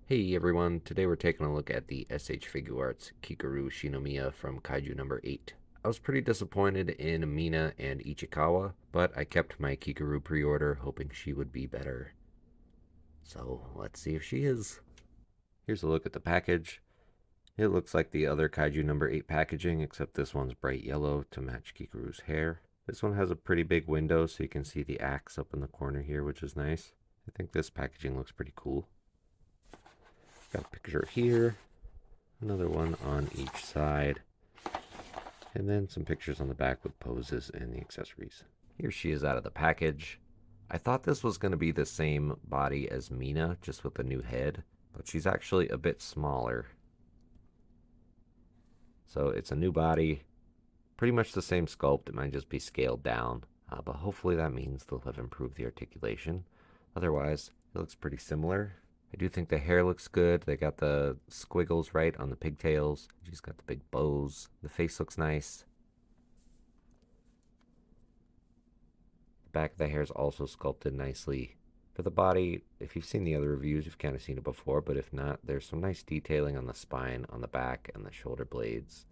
Hey everyone, today we're taking a look at the SH Figuarts Kikoru Shinomiya from Kaiju number 8. I was pretty disappointed in Mina and Ichikawa, but I kept my Kikoru pre-order hoping she would be better. So let's see if she is. Here's a look at the package. It looks like the other Kaiju number 8 packaging, except this one's bright yellow to match Kikoru's hair. This one has a pretty big window so you can see the axe up in the corner here, which is nice. I think this packaging looks pretty cool. Got a picture here, another one on each side, and then some pictures on the back with poses and the accessories. Here she is out of the package. I thought this was going to be the same body as Mina, just with a new head, but she's actually a bit smaller. So it's a new body, pretty much the same sculpt. It might just be scaled down, but hopefully that means they'll have improved the articulation. Otherwise, it looks pretty similar. I do think the hair looks good. They got the squiggles right on the pigtails. She's got the big bows. The face looks nice. The back of the hair is also sculpted nicely. For the body, if you've seen the other reviews, you've kind of seen it before, but if not, there's some nice detailing on the spine, on the back, and the shoulder blades.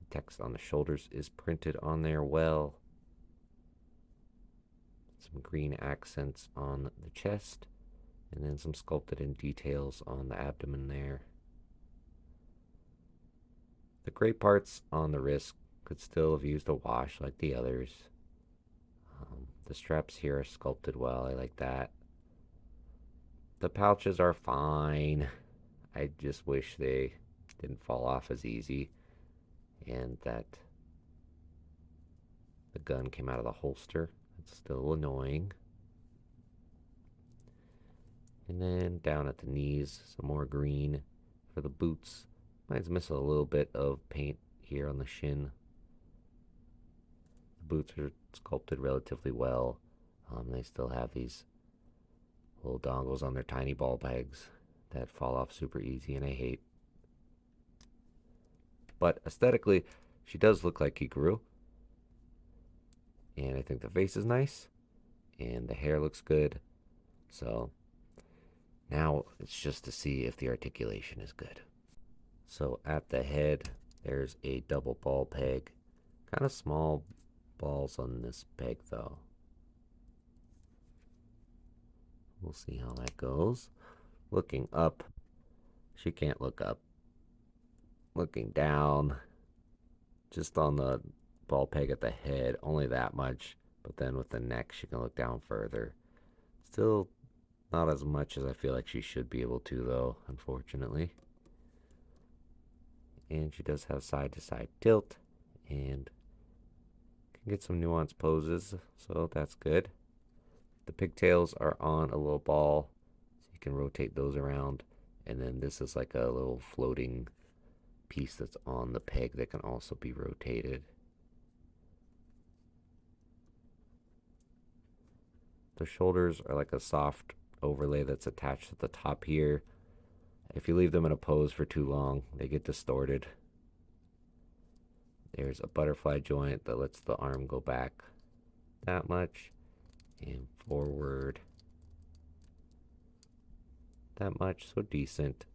The text on the shoulders is printed on there well. Some green accents on the chest, and then some sculpted in details on the abdomen there. The gray parts on the wrist could still have used a wash like the others. The straps here are sculpted well. I like that. The pouches are fine. I just wish they didn't fall off as easy, and that the gun came out of the holster. It's still annoying. And then down at the knees, some more green for the boots. Mine's missing a little bit of paint here on the shin. The boots are sculpted relatively well. They still have these little dongles on their tiny ball pegs that fall off super easy, and I hate. But aesthetically, she does look like Kikoru. And I think the face is nice, and the hair looks good. So now it's just to see if the articulation is good. So at the head, there's a double ball peg. Kind of small balls on this peg, though. We'll see how that goes. Looking up, she can't look up. Looking down, just on the ball peg at the head, only that much. But then with the neck, she can look down further. Still not as much as I feel like she should be able to, though, unfortunately. And she does have side-to-side tilt, and can get some nuanced poses, so that's good. The pigtails are on a little ball, so you can rotate those around. And then this is like a little floating piece that's on the peg that can also be rotated. The shoulders are like a soft overlay that's attached to the top here. If you leave them in a pose for too long, they get distorted. There's a butterfly joint that lets the arm go back that much and forward that much, so decent.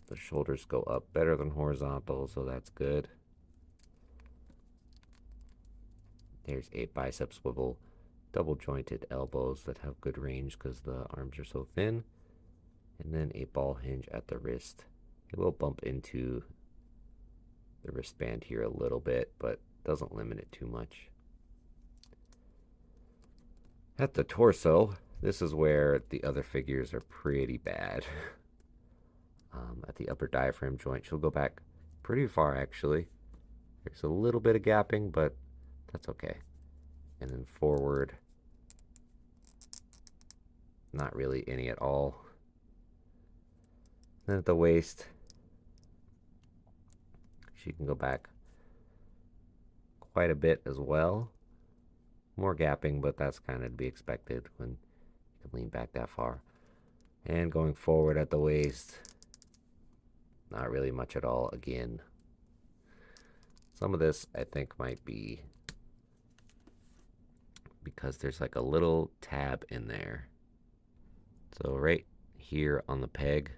The shoulders go up better than horizontal, so that's good. There's a bicep swivel, double jointed elbows that have good range because the arms are so thin, and then a ball hinge at the wrist. It will bump into the wristband here a little bit, but doesn't limit it too much. At the torso, this is where the other figures are pretty bad. At the upper diaphragm joint, she'll go back pretty far, actually. There's a little bit of gapping, but that's okay. And then forward, not really any at all. Then at the waist, she can go back quite a bit as well. More gapping, but that's kind of to be expected when you can lean back that far. And going forward at the waist, not really much at all again. Some of this I think might be because there's like a little tab in there. So right here on the peg,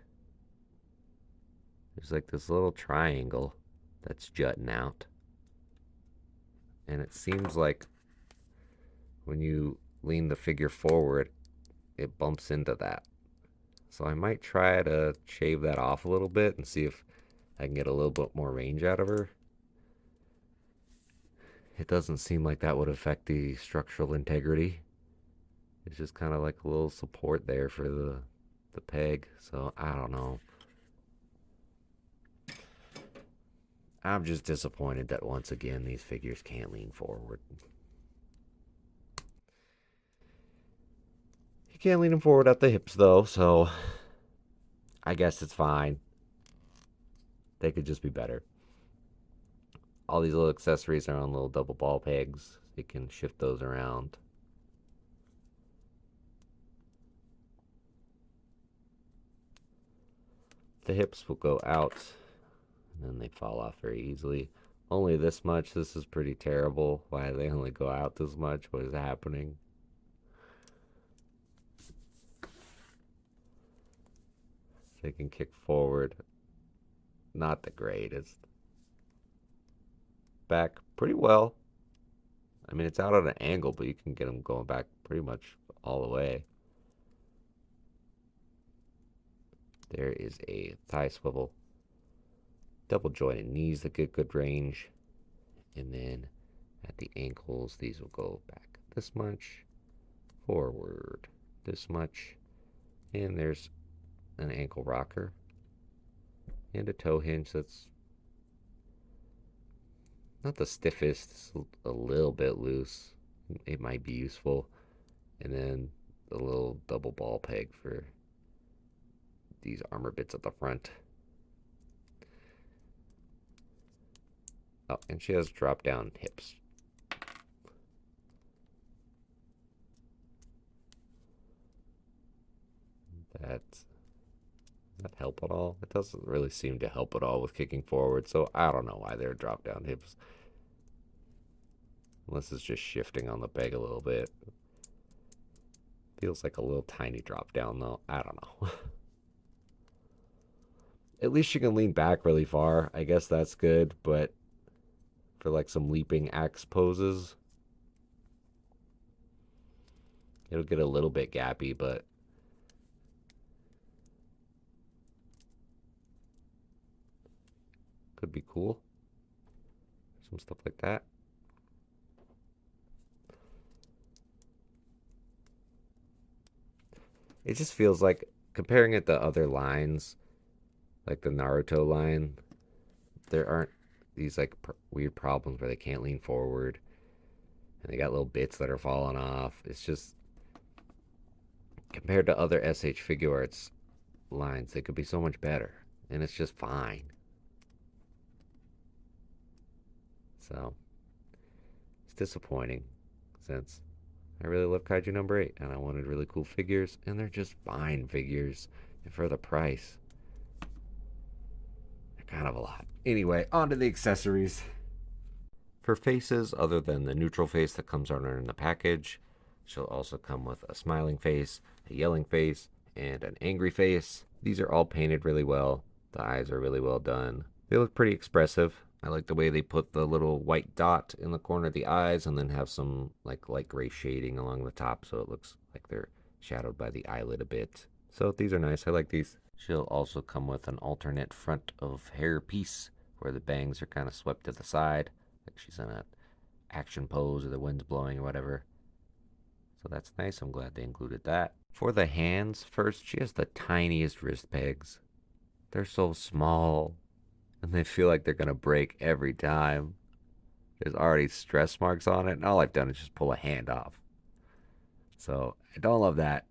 there's like this little triangle that's jutting out. And it seems like when you lean the figure forward, it bumps into that. So I might try to shave that off a little bit and see if I can get a little bit more range out of her. It doesn't seem like that would affect the structural integrity. It's just kind of like a little support there for the peg. So I don't know. I'm just disappointed that once again these figures can't lean forward. You can't lean them forward at the hips though, so I guess it's fine. They could just be better. All these little accessories are on little double ball pegs. You can shift those around. The hips will go out and then they fall off very easily. Only this much. This is pretty terrible. Why they only go out this much? What is happening? They can kick forward. Not the greatest. Back pretty well. I mean, it's out at an angle, but you can get them going back pretty much all the way. There is a thigh swivel. Double jointed knees that get good range. And then at the ankles, these will go back this much, forward this much. And there's an ankle rocker and a toe hinge that's not the stiffest, it's a little bit loose. It might be useful. And then the little double ball peg for these armor bits at the front. Oh, and she has drop down hips. Does that help at all? It doesn't really seem to help at all with kicking forward, so I don't know why they're drop down hips. Unless it's just shifting on the peg a little bit. Feels like a little tiny drop down though. I don't know. At least you can lean back really far. I guess that's good, but for like some leaping axe poses, it'll get a little bit gappy, but could be cool. Some stuff like that. It just feels like, comparing it to other lines, like the Naruto line, there aren't these like weird problems where they can't lean forward and they got little bits that are falling off. It's just, compared to other SH Figuarts lines, they could be so much better, and it's just fine. So it's disappointing since I really love Kaiju number 8 and I wanted really cool figures, and they're just fine figures. And for the price, they're kind of a lot. Anyway, on to the accessories. For faces, other than the neutral face that comes on her in the package, she'll also come with a smiling face, a yelling face, and an angry face. These are all painted really well. The eyes are really well done. They look pretty expressive. I like the way they put the little white dot in the corner of the eyes and then have some like light gray shading along the top, so it looks like they're shadowed by the eyelid a bit. So these are nice. I like these. She'll also come with an alternate front of hair piece where the bangs are kind of swept to the side, like she's in an action pose or the wind's blowing or whatever. So that's nice. I'm glad they included that. For the hands, first, she has the tiniest wrist pegs. They're so small, and they feel like they're going to break every time. There's already stress marks on it, and all I've done is just pull a hand off. So I don't love that.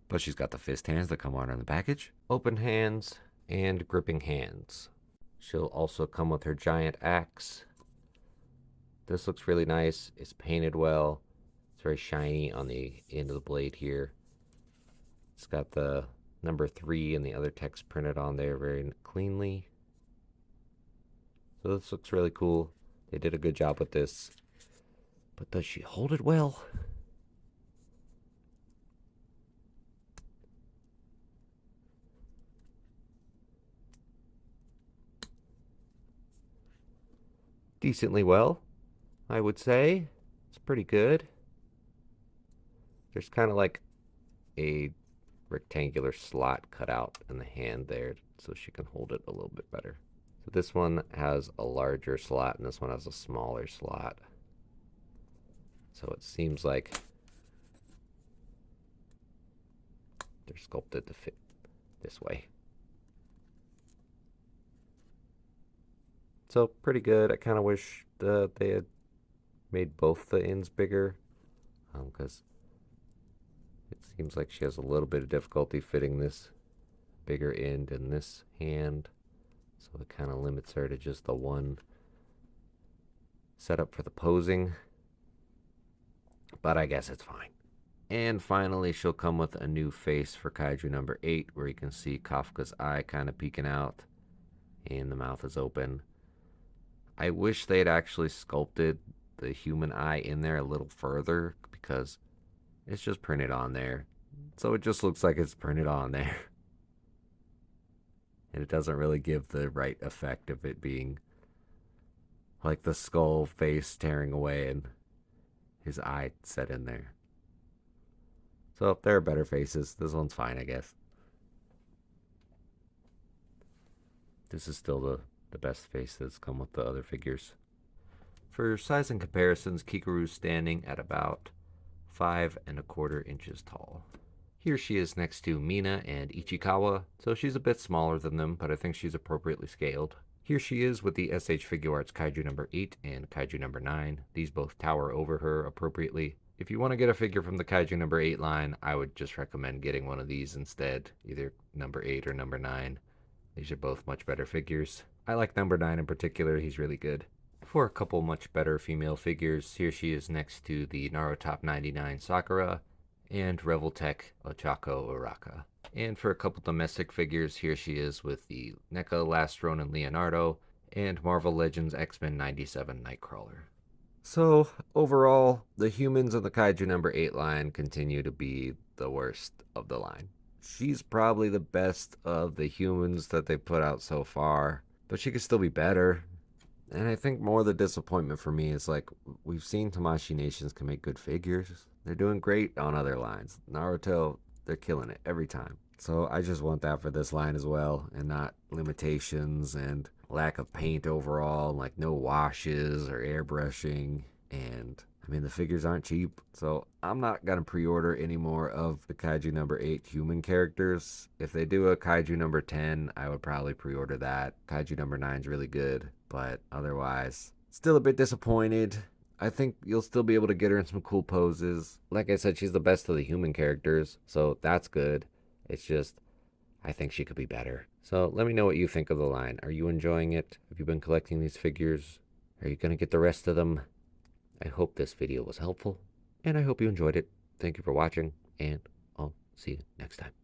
But she's got the fist hands that come on in the package. Open hands and gripping hands. She'll also come with her giant axe. This looks really nice. It's painted well. It's very shiny on the end of the blade here. It's got the number 3 and the other text printed on there very cleanly. So this looks really cool. They did a good job with this. But does she hold it well? Decently well, I would say. It's pretty good. There's kind of like a rectangular slot cut out in the hand there so she can hold it a little bit better. So this one has a larger slot and this one has a smaller slot. So it seems like they're sculpted to fit this way. So pretty good. I kind of wish they had made both the ends bigger because it seems like she has a little bit of difficulty fitting this bigger end in this hand. So it kind of limits her to just the one setup for the posing. But I guess it's fine. And finally, she'll come with a new face for Kaiju number 8, where you can see Kafka's eye kind of peeking out and the mouth is open. I wish they'd actually sculpted the human eye in there a little further because it's just printed on there. So it just looks like it's printed on there. And it doesn't really give the right effect of it being like the skull face tearing away and his eye set in there. So if there are better faces, this one's fine, I guess. This is still the best face that's come with the other figures. For size and comparisons, Kikoru's standing at about 5¼ inches tall. Here she is next to Mina and Ichikawa, so she's a bit smaller than them, but I think she's appropriately scaled. Here she is with the SH Figuarts Kaiju number 8 and Kaiju number 9. These both tower over her appropriately. If you want to get a figure from the Kaiju number 8 line, I would just recommend getting one of these instead, either number 8 or number 9. These are both much better figures. I like number 9 in particular, he's really good. For a couple much better female figures, here she is next to the Narotop 99 Sakura and Revoltech Ochako Uraka. And for a couple domestic figures, here she is with the NECA Last Ronin Leonardo and Marvel Legends X-Men 97 Nightcrawler. So, overall, the humans in the Kaiju number 8 line continue to be the worst of the line. She's probably the best of the humans that they put out so far, but she could still be better. And I think more the disappointment for me is like, we've seen Tamashii Nations can make good figures. They're doing great on other lines. Naruto, they're killing it every time. So I just want that for this line as well, and not limitations and lack of paint overall, like no washes or airbrushing. And I mean, the figures aren't cheap, so I'm not gonna pre-order any more of the Kaiju number 8 human characters. If they do a Kaiju number 10, I would probably pre-order that. Kaiju number 9 is really good, but otherwise, still a bit disappointed. I think you'll still be able to get her in some cool poses. Like I said, she's the best of the human characters, so that's good. It's just, I think she could be better. So let me know what you think of the line. Are you enjoying it? Have you been collecting these figures? Are you going to get the rest of them? I hope this video was helpful, and I hope you enjoyed it. Thank you for watching, and I'll see you next time.